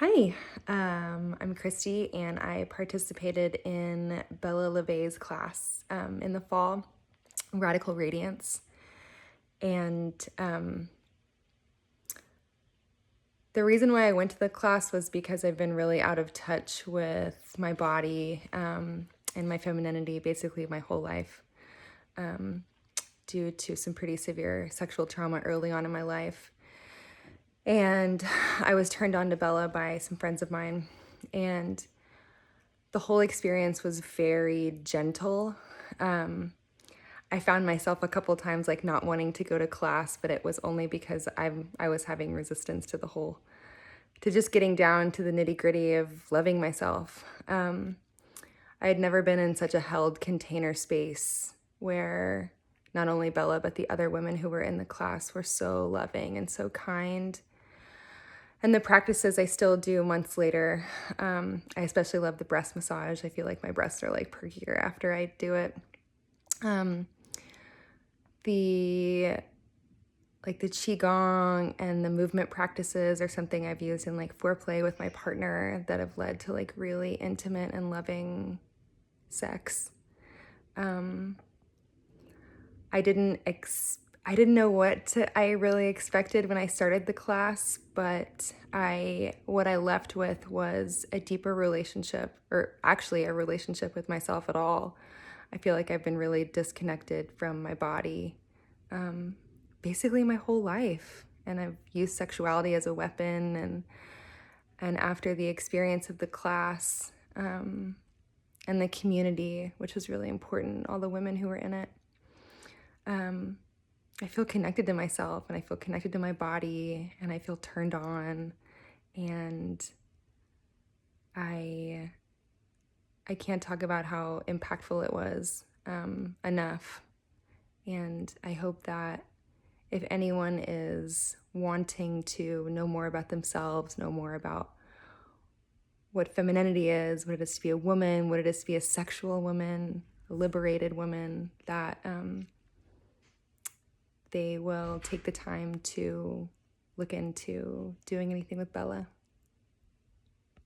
Hi, I'm Christy, and I participated in Bella LeVay's class in the fall, Radical Radiance. And the reason why I went to the class was because I've been really out of touch with my body and my femininity basically my whole life due to some pretty severe sexual trauma early on in my life. And I was turned on to Bella by some friends of mine, and the whole experience was very gentle. I found myself a couple times like not wanting to go to class, but it was only because I was having resistance to to just getting down to the nitty gritty of loving myself. I had never been in such a held container space where not only Bella, but the other women who were in the class were so loving and so kind. And the practices I still do months later. I especially love the breast massage. I feel like my breasts are like perkier after I do it. The qigong and the movement practices are something I've used in like foreplay with my partner that have led to like really intimate and loving sex. I didn't know what I really expected when I started the class, but what I left with was a deeper relationship, or actually a relationship with myself at all. I feel like I've been really disconnected from my body basically my whole life, and I've used sexuality as a weapon. And after the experience of the class and the community, which was really important, all the women who were in it, I feel connected to myself, and I feel connected to my body, and I feel turned on, and I can't talk about how impactful it was enough. And I hope that if anyone is wanting to know more about themselves, know more about what femininity is, what it is to be a woman, what it is to be a sexual woman, a liberated woman, that they will take the time to look into doing anything with Bella.